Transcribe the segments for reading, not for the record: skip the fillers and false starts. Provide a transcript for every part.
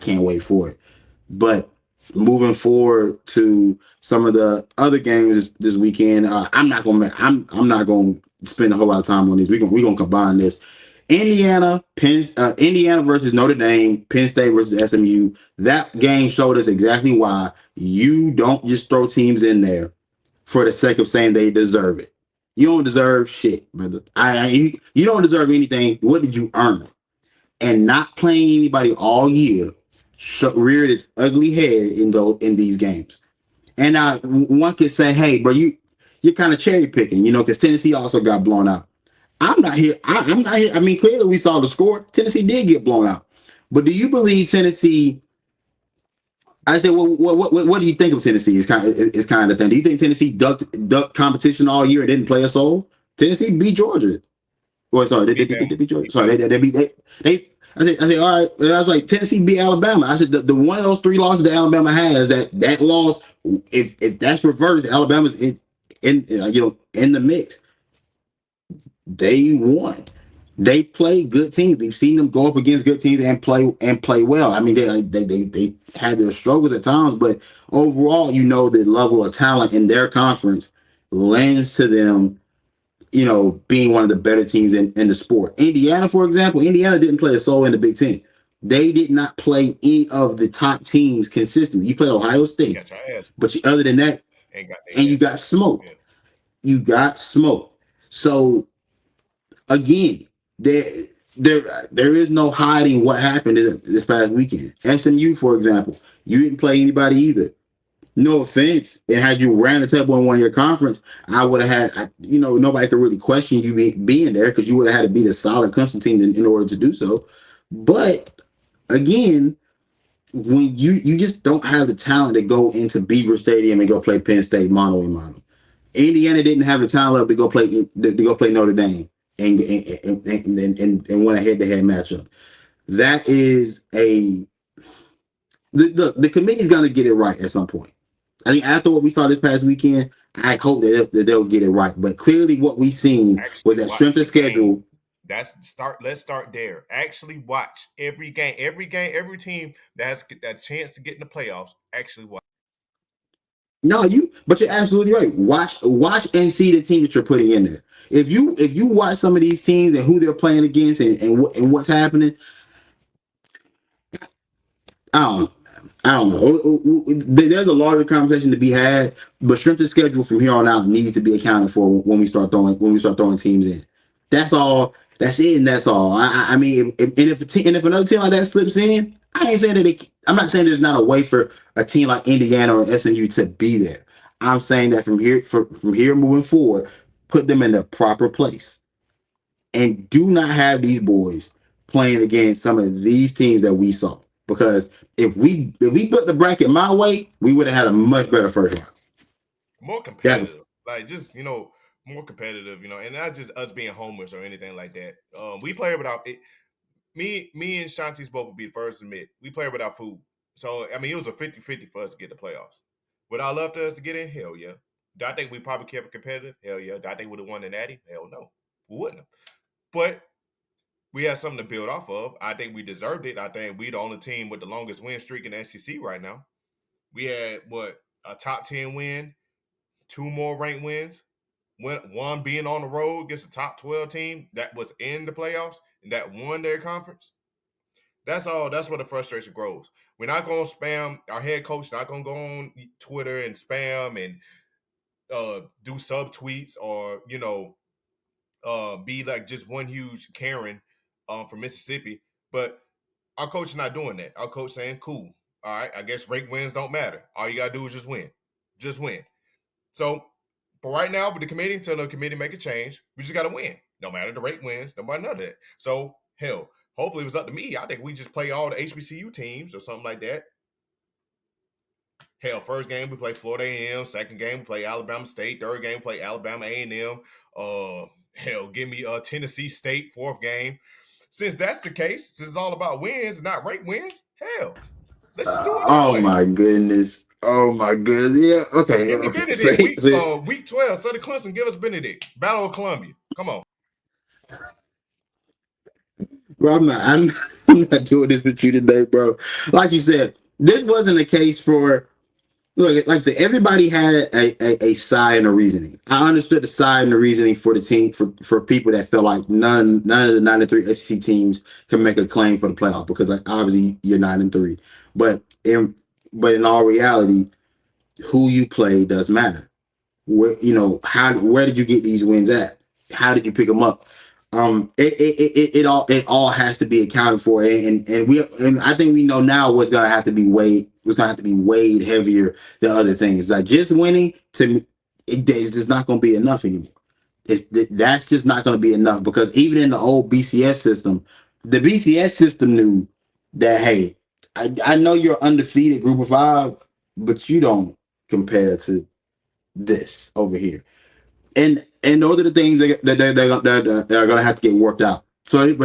can't wait for it. But moving forward to some of the other games this weekend, I'm not gonna spend a whole lot of time on these. We're gonna combine this. Indiana versus Notre Dame, Penn State versus SMU. That game showed us exactly why you don't just throw teams in there for the sake of saying they deserve it. You don't deserve shit, brother. You don't deserve anything. What did you earn? And not playing anybody all year reared its ugly head in these games. And one could say, hey, bro, you're kind of cherry picking, because Tennessee also got blown out. I'm not here. I'm not here. I mean, clearly we saw the score. Tennessee did get blown out. But do you believe Tennessee? I said, well, what do you think of Tennessee? Is kind of thing. Do you think Tennessee ducked competition all year and didn't play a soul? Tennessee beat Georgia. Well, sorry, they beat Georgia. Sorry, they. I said, all right. I was like, Tennessee beat Alabama. I said, the one of those three losses that Alabama has, that loss, if that's reversed, Alabama's in in the mix. They won. They play good teams. We've seen them go up against good teams and play well. I mean, they had their struggles at times, but overall, the level of talent in their conference lends to them, being one of the better teams in the sport. Indiana, for example, Indiana didn't play a soul in the Big Ten. They did not play any of the top teams consistently. You played Ohio State, but other than that, and you got smoked. Yeah. You got smoked. So again, there is no hiding what happened this past weekend. SMU, for example, you didn't play anybody either. No offense. And had you ran the table and won your conference, I would have had, nobody could really question you being there because you would have had to beat a solid Clemson team in order to do so. But again, when you just don't have the talent to go into Beaver Stadium and go play Penn State mano a mano. Indiana didn't have the talent to go play Notre Dame and win a head-to-head matchup. That is the committee's going to get it right at some point. I think after what we saw this past weekend, I hope that they'll get it right. But clearly, what we seen was that strength of schedule. Let's start there. Actually, watch every game, every team that has that chance to get in the playoffs. Actually, watch. No, but you're absolutely right. Watch and see the team that you're putting in there. If you watch some of these teams and who they're playing against and what's happening, I don't know. There's a larger conversation to be had, but strength of schedule from here on out needs to be accounted for when we start throwing teams in. That's all. That's it, and that's all. I mean, if another team like that slips in, I'm not saying there's not a way for a team like Indiana or SMU to be there. I'm saying that from here moving forward, put them in the proper place, and do not have these boys playing against some of these teams that we saw. Because if we built the bracket my way, we would have had a much better first round. More competitive, more competitive, and not just us being homers or anything like that. We play without it. Me and Shanti's both would be the first to admit we play without food. So I mean, it was a 50-50 for us to get the playoffs. Would I love for us to get in? Hell yeah. Do I think we probably kept it competitive? Hell yeah. Do I think we would have won the Natty? Hell no. We wouldn't have. But we have something to build off of. I think we deserved it. I think we the only team with the longest win streak in the SEC right now. We had a top 10 win, 2 more ranked wins, one being on the road against a top 12 team that was in the playoffs and that won their conference. That's all. That's where the frustration grows. We're not going to spam. Our head coach not going to go on Twitter and spam and do sub tweets or be like just one huge Karen from Mississippi. But our coach is not doing that. Our coach saying, "Cool, all right. I guess rank wins don't matter. All you gotta do is just win." So for right now, with the committee, until the committee make a change, we just gotta win. No matter the rank wins, no matter none of that. So hell. Hopefully, it was up to me. I think we just play all the HBCU teams or something like that. Hell, first game we play Florida A&M. Second game we play Alabama State. Third game we play Alabama A&M. Hell, give me Tennessee State. Fourth game. Since that's the case, since it's all about wins and not rank wins, hell, let's just do it. Oh my goodness. Oh my goodness. Yeah. Okay. Give me Benedict. Week 12. Southern Clemson, give us Benedict. Battle of Columbia. Come on. Bro, I'm not. I'm not doing this with you today, bro. Like you said, this wasn't a case for. Look, like I said, everybody had a side and a reasoning. I understood the side and the reasoning for the team for people that felt like none of the 9-3 SEC teams can make a claim for the playoff because like, obviously you're 9-3. But in all reality, who you play does matter. Where did you get these wins at? How did you pick them up? It all has to be accounted for, and I think we know now what's gonna have to be weighed heavier than other things. Like just winning to me, it's just not gonna be enough anymore. That's just not gonna be enough because even in the old BCS system, the BCS system knew that hey, I know you're undefeated group of five, but you don't compare to this over here, and those are the things that are going to have to get worked out. Here's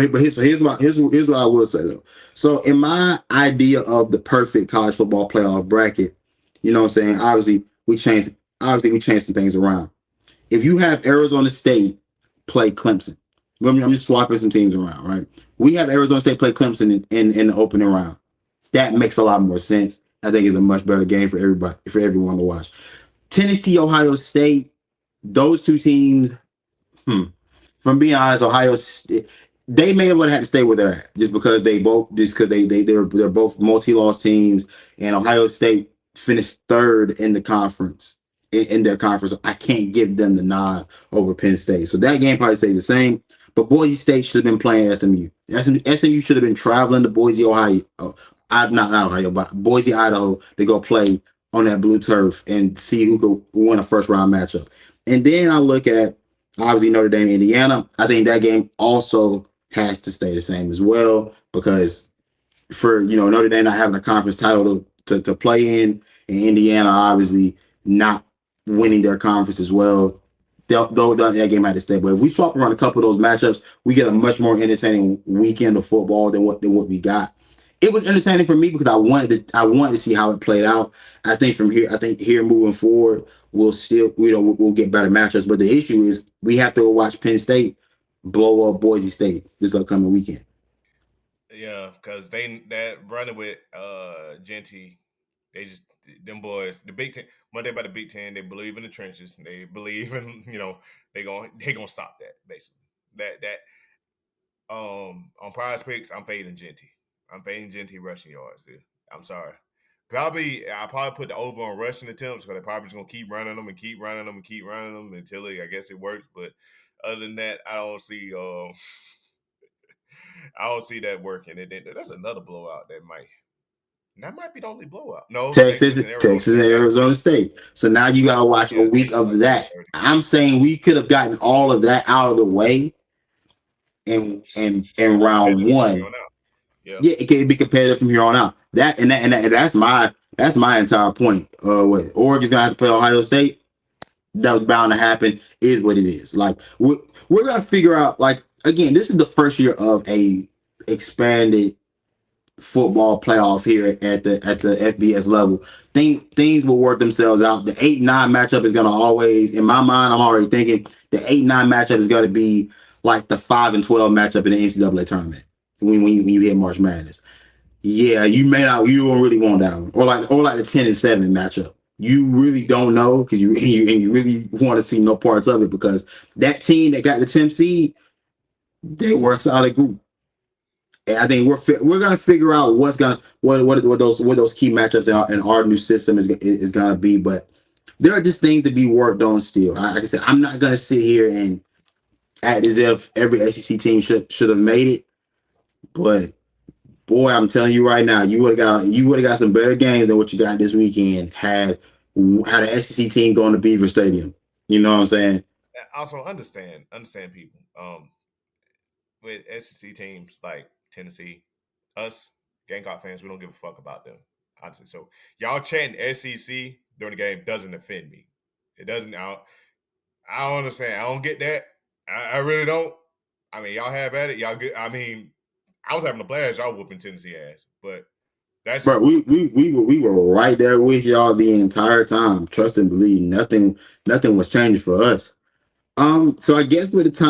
what I will say though. So in my idea of the perfect college football playoff bracket, you know what I'm saying? Obviously we changed some things around. If you have Arizona State play Clemson, I'm just swapping some teams around, right? We have Arizona State play Clemson in the opening round. That makes a lot more sense. I think it's a much better game for everyone to watch. Tennessee, Ohio State, those two teams, from being honest, Ohio they may have had to stay where they're at they're both multi-loss teams, and Ohio State finished third in the conference in their conference. I can't give them the nod over Penn State, so that game probably stays the same. But Boise State should have been playing SMU. SMU should have been traveling to Boise, Ohio. I'm not Ohio, but Boise, Idaho, to go play on that blue turf and see who could win a first round matchup. And then I look at obviously Notre Dame, Indiana. I think that game also has to stay the same as well because for Notre Dame not having a conference title to play in, and Indiana obviously not winning their conference as well. That game had to stay. But if we swap around a couple of those matchups, we get a much more entertaining weekend of football than what we got. It was entertaining for me because I wanted to see how it played out. I think here moving forward, we'll get better matchups. But the issue is we have to go watch Penn State blow up Boise State this upcoming weekend. Yeah, because they that running with Genty, they just them boys, the Big Ten, Monday by the Big Ten, they believe in the trenches. They believe in they gonna stop that basically. That on Prize Picks, I'm fading Genty. I'm fading Genty rushing yards, dude. I'm sorry. I'll probably put the over on rushing attempts because they're probably just gonna keep running them and keep running them and keep running them until I guess it works. But other than that, I don't see I don't see that working. And then that's another blowout that might be the only blowout. No, Texas, Texas and Arizona Texas, and State. Arizona State. So now you gotta watch a Yeah, week Texas of like that. 30. I'm saying we could have gotten all of that out of the way in More round competitive from here one. on out. Yeah. Yeah, it can be competitive from here on out. That's my entire point. What Oregon's gonna have to play Ohio State. That was bound to happen. Is what it is. Like we're gonna figure out. Like again, this is the first year of a expanded football playoff here at the FBS level. Things will work themselves out. The 8-9 matchup is gonna always, in my mind, I'm already thinking the 8-9 matchup is gonna be like the 5-12 matchup in the NCAA tournament when you hit March Madness. Yeah, you don't really want that one, or like the 10-7 matchup. You really don't know because you really want to see no parts of it because that team that got the 10th seed, they were a solid group. And I think we're gonna figure out what those key matchups in our new system is gonna be. But there are just things to be worked on still. Like I said, I'm not gonna sit here and act as if every SEC team should have made it. But boy, I'm telling you right now, you would have got some better games than what you got this weekend had an SEC team going to Beaver Stadium. You know what I'm saying? Also understand people. With SEC teams like Tennessee, us Gamecock fans, we don't give a fuck about them. Honestly. So y'all chanting SEC during the game doesn't offend me. It doesn't. I don't understand. I don't get that. I really don't. I mean, y'all have at it. Y'all get. I mean, I was having a blast. Y'all whooping Tennessee ass, but that's just But me. we were right there with y'all the entire time. Trust and believe. Nothing was changing for us. So I guess with the time